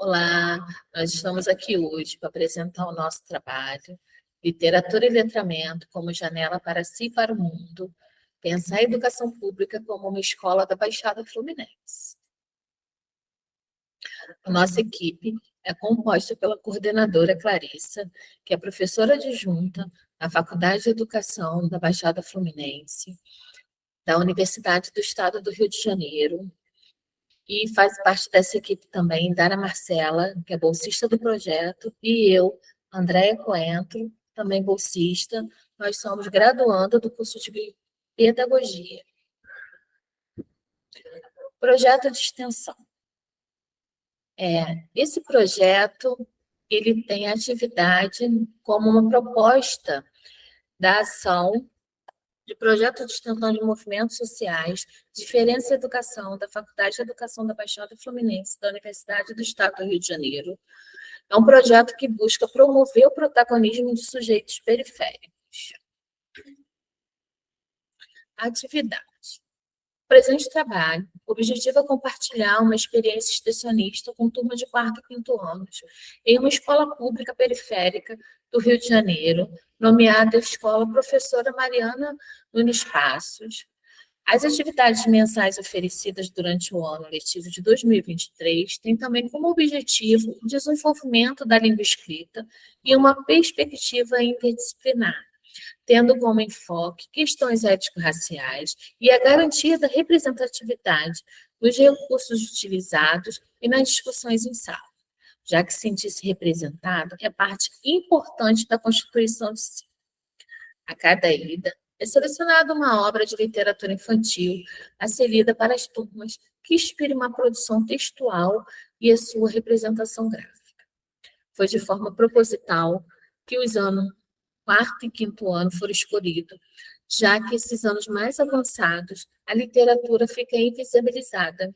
Olá, nós estamos aqui hoje para apresentar o nosso trabalho, Literatura e Letramento como janela para si e para o mundo, pensar a educação pública como uma escola da Baixada Fluminense. A nossa equipe é composta pela coordenadora Clarissa, que é professora adjunta na Faculdade de Educação da Baixada Fluminense, da Universidade do Estado do Rio de Janeiro. E faz parte dessa equipe também Dara Marcela, que é bolsista do projeto, e eu, Andréia Coentro, também bolsista. Nós somos graduanda do curso de Pedagogia. Projeto de extensão. Esse projeto ele tem atividade como uma proposta da ação de projeto de extensão de movimentos sociais, Diferença Educação, da Faculdade de Educação da Baixada Fluminense, da Universidade do Estado do Rio de Janeiro. É um projeto que busca promover o protagonismo de sujeitos periféricos. Atividade. O presente trabalho, o objetivo é compartilhar uma experiência extensionista com turma de quarto e quinto anos em uma escola pública periférica do Rio de Janeiro, nomeada Escola Professora Mariana Nunes Passos. As atividades mensais oferecidas durante o ano letivo de 2023 têm também como objetivo o desenvolvimento da língua escrita e uma perspectiva interdisciplinar, tendo como enfoque questões ético-raciais e a garantia da representatividade dos recursos utilizados e nas discussões em sala, já que sentir-se representado é parte importante da constituição de si. A cada ida, é selecionada uma obra de literatura infantil a ser lida para as turmas que inspire uma produção textual e a sua representação gráfica. Foi de forma proposital que os anos quarto e quinto ano foram escolhidos, já que esses anos mais avançados, a literatura fica invisibilizada.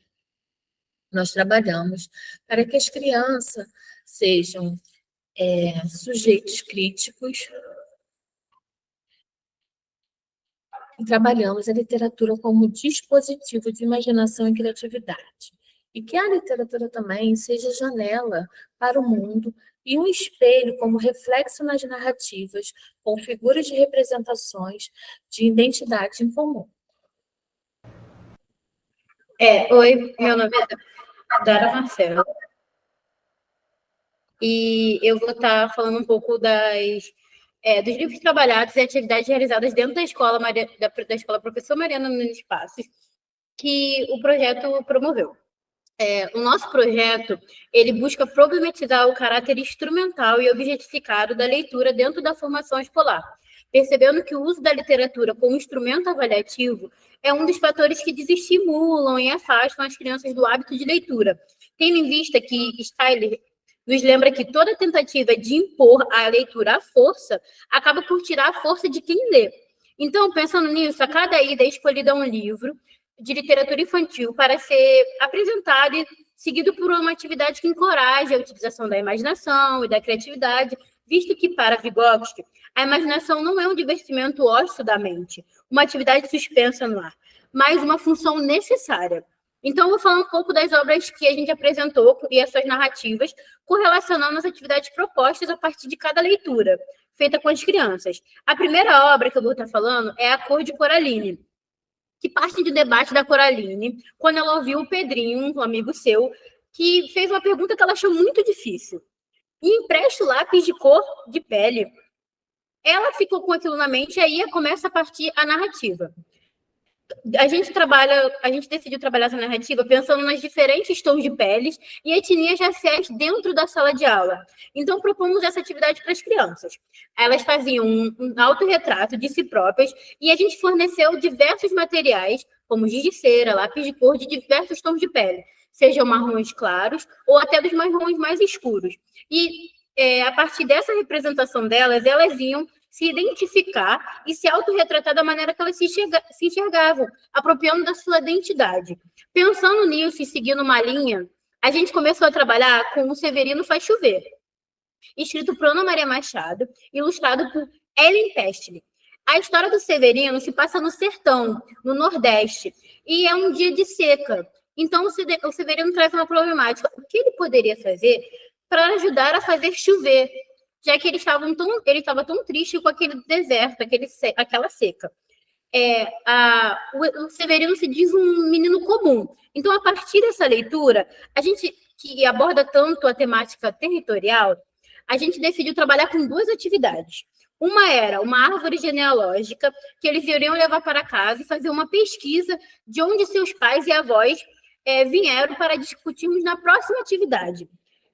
Nós trabalhamos para que as crianças sejam sujeitos críticos e trabalhamos a literatura como dispositivo de imaginação e criatividade. E que a literatura também seja janela para o mundo e um espelho como reflexo nas narrativas, com figuras de representações de identidade em comum. Oi, meu nome é Dara Marcela. E eu vou estar falando um pouco dos livros trabalhados e atividades realizadas dentro da escola, da escola Professora Mariana Nunes Passos, que o projeto promoveu. O nosso projeto, ele busca problematizar o caráter instrumental e objetificado da leitura dentro da formação escolar, percebendo que o uso da literatura como instrumento avaliativo é um dos fatores que desestimulam e afastam as crianças do hábito de leitura, tendo em vista que Styler nos lembra que toda tentativa de impor a leitura à força acaba por tirar a força de quem lê. Então, pensando nisso, a cada ida é escolhida um livro de literatura infantil para ser apresentado e seguido por uma atividade que encoraje a utilização da imaginação e da criatividade, visto que, para Vygotsky, a imaginação não é um divertimento ósseo da mente, uma atividade suspensa no ar, mas uma função necessária. Então, eu vou falar um pouco das obras que a gente apresentou e as suas narrativas, correlacionando as atividades propostas a partir de cada leitura, feita com as crianças. A primeira obra que eu vou estar falando é A Cor de Coraline, que parte de debate da Coraline, quando ela ouviu o Pedrinho, um amigo seu, que fez uma pergunta que ela achou muito difícil. E empresta o lápis de cor de pele. Ela ficou com aquilo na mente e aí começa a partir a narrativa. A gente decidiu trabalhar essa narrativa pensando nas diferentes tons de peles e etnias raciais dentro da sala de aula. Então, propomos essa atividade para as crianças. Elas faziam um autorretrato de si próprias e a gente forneceu diversos materiais, como giz de cera, lápis de cor de diversos tons de pele, sejam marrons claros ou até dos marrons mais escuros. E a partir dessa representação delas, elas iam se identificar e se autorretratar da maneira que elas se enxergavam, apropriando da sua identidade. Pensando nisso e seguindo uma linha, a gente começou a trabalhar com O Severino Faz Chover, escrito por Ana Maria Machado, ilustrado por Ellen Pestley. A história do Severino se passa no sertão, no Nordeste, e é um dia de seca. Então, o Severino traz uma problemática. O que ele poderia fazer para ajudar a fazer chover, já que ele estava tão triste com aquele deserto, aquela seca. O Severino se diz um menino comum. Então, a partir dessa leitura, a gente que aborda tanto a temática territorial, a gente decidiu trabalhar com 2 atividades. Uma era uma árvore genealógica, que eles iriam levar para casa e fazer uma pesquisa de onde seus pais e avós vieram para discutirmos na próxima atividade.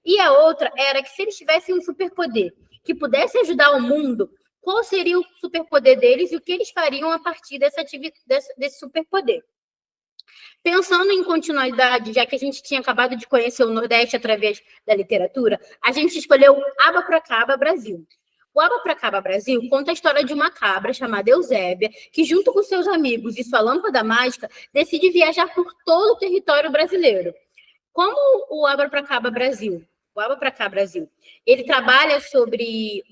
E a outra era que se eles tivessem um superpoder que pudesse ajudar o mundo, qual seria o superpoder deles e o que eles fariam a partir desse superpoder. Pensando em continuidade, já que a gente tinha acabado de conhecer o Nordeste através da literatura, a gente escolheu Abapracaba Brasil. O Abapracaba Brasil conta a história de uma cabra chamada Eusébia, que junto com seus amigos e sua lâmpada mágica, decide viajar por todo o território brasileiro. Como o Abapracaba Brasil, ele trabalha sobre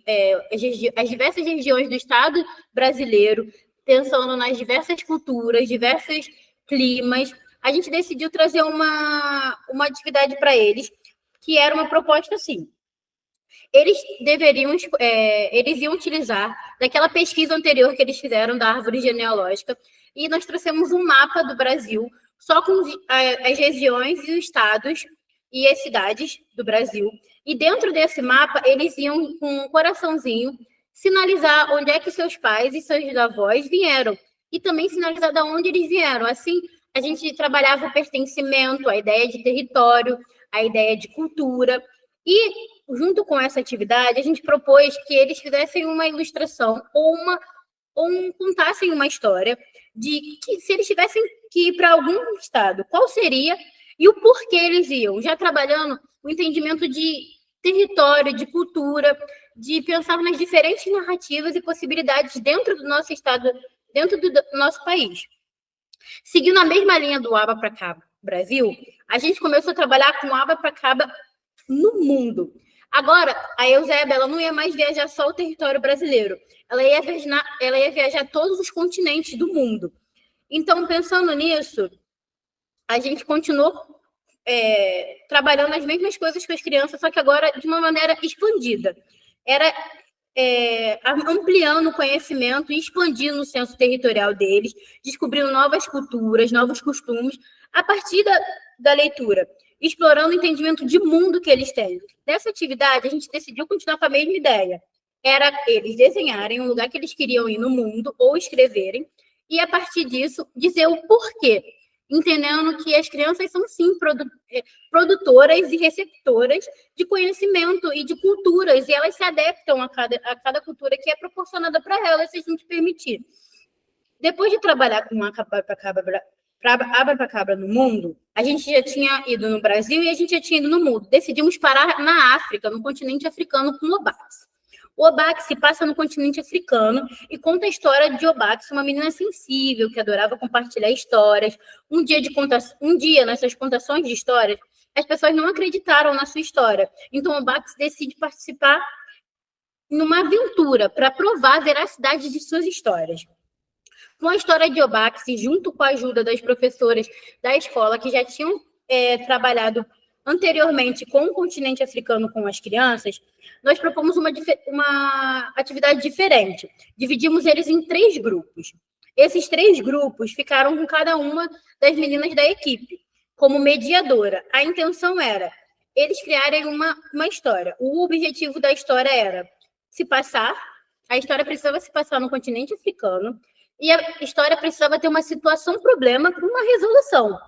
as diversas regiões do Estado brasileiro, pensando nas diversas culturas, diversos climas. A gente decidiu trazer uma atividade para eles, que era uma proposta assim. Eles iam utilizar daquela pesquisa anterior que eles fizeram da árvore genealógica, e nós trouxemos um mapa do Brasil, só com as regiões e os estados e as cidades do Brasil. E dentro desse mapa, eles iam, com um coraçãozinho, sinalizar onde é que seus pais e seus avós vieram, e também sinalizar de onde eles vieram. Assim, a gente trabalhava o pertencimento, a ideia de território, a ideia de cultura. E, junto com essa atividade, a gente propôs que eles fizessem uma ilustração ou contassem uma história de que, se eles tivessem que ir para algum estado, qual seria e o porquê eles iam, já trabalhando o entendimento de território, de cultura, de pensar nas diferentes narrativas e possibilidades dentro do nosso estado, dentro do nosso país. Seguindo a mesma linha do Abapracaba Brasil, a gente começou a trabalhar com o Abapracaba no mundo. Agora, a Eusébia, ela não ia mais viajar só o território brasileiro, ela ia viajar todos os continentes do mundo. Então, pensando nisso, a gente continuou trabalhando as mesmas coisas com as crianças, só que agora de uma maneira expandida. Era ampliando o conhecimento e expandindo o senso territorial deles, descobrindo novas culturas, novos costumes, a partir da leitura, explorando o entendimento de mundo que eles têm. Nessa atividade, a gente decidiu continuar com a mesma ideia. Era eles desenharem um lugar que eles queriam ir no mundo, ou escreverem, e, a partir disso, dizer o porquê, entendendo que as crianças são, sim, produtoras e receptoras de conhecimento e de culturas, e elas se adaptam a cada cultura que é proporcionada para elas, se a gente permitir. Depois de trabalhar com uma Abapracaba no mundo, a gente já tinha ido no Brasil e a gente já tinha ido no mundo. Decidimos parar na África, no continente africano, com o Obax. O Obax se passa no continente africano e conta a história de Obax, uma menina sensível que adorava compartilhar histórias. Um dia, nessas contações de histórias, as pessoas não acreditaram na sua história. Então, Obax decide participar numa aventura para provar a veracidade de suas histórias. Com a história de Obax, junto com a ajuda das professoras da escola, que já tinham trabalhado anteriormente com o continente africano com as crianças, nós propomos uma atividade diferente. Dividimos eles em 3 grupos. Esses 3 grupos ficaram com cada uma das meninas da equipe, como mediadora. A intenção era eles criarem uma história. O objetivo da história era a história precisava se passar no continente africano, e a história precisava ter uma situação-problema com uma resolução.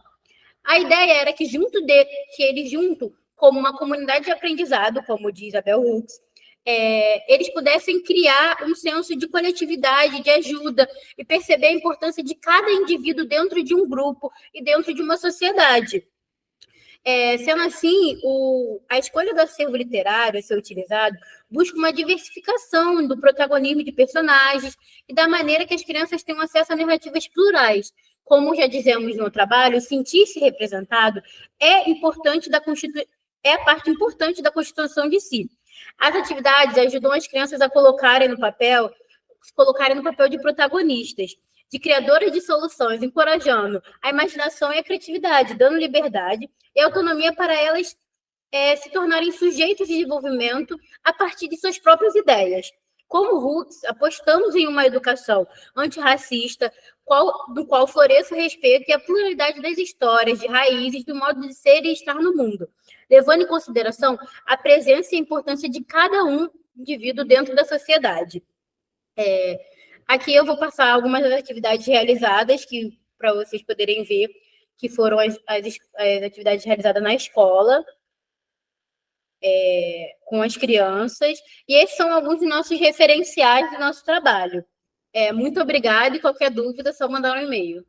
A ideia era que eles junto, como uma comunidade de aprendizado, como diz Bell Hooks, eles pudessem criar um senso de coletividade, de ajuda, e perceber a importância de cada indivíduo dentro de um grupo e dentro de uma sociedade. Sendo assim, a escolha do acervo literário a ser utilizado busca uma diversificação do protagonismo de personagens e da maneira que as crianças tenham acesso a narrativas plurais. Como já dizemos no trabalho, sentir-se representado é a parte importante da constituição de si. As atividades ajudam as crianças a colocarem no papel de protagonistas, de criadoras de soluções, encorajando a imaginação e a criatividade, dando liberdade e autonomia para elas se tornarem sujeitos de desenvolvimento a partir de suas próprias ideias. Como Roots, apostamos em uma educação antirracista, do qual floresça o respeito e a pluralidade das histórias, de raízes, do modo de ser e estar no mundo, levando em consideração a presença e a importância de cada indivíduo dentro da sociedade. Aqui eu vou passar algumas das atividades realizadas, que para vocês poderem ver, que foram as atividades realizadas na escola, com as crianças, e esses são alguns dos nossos referenciais do nosso trabalho. Muito obrigada, e qualquer dúvida é só mandar um e-mail.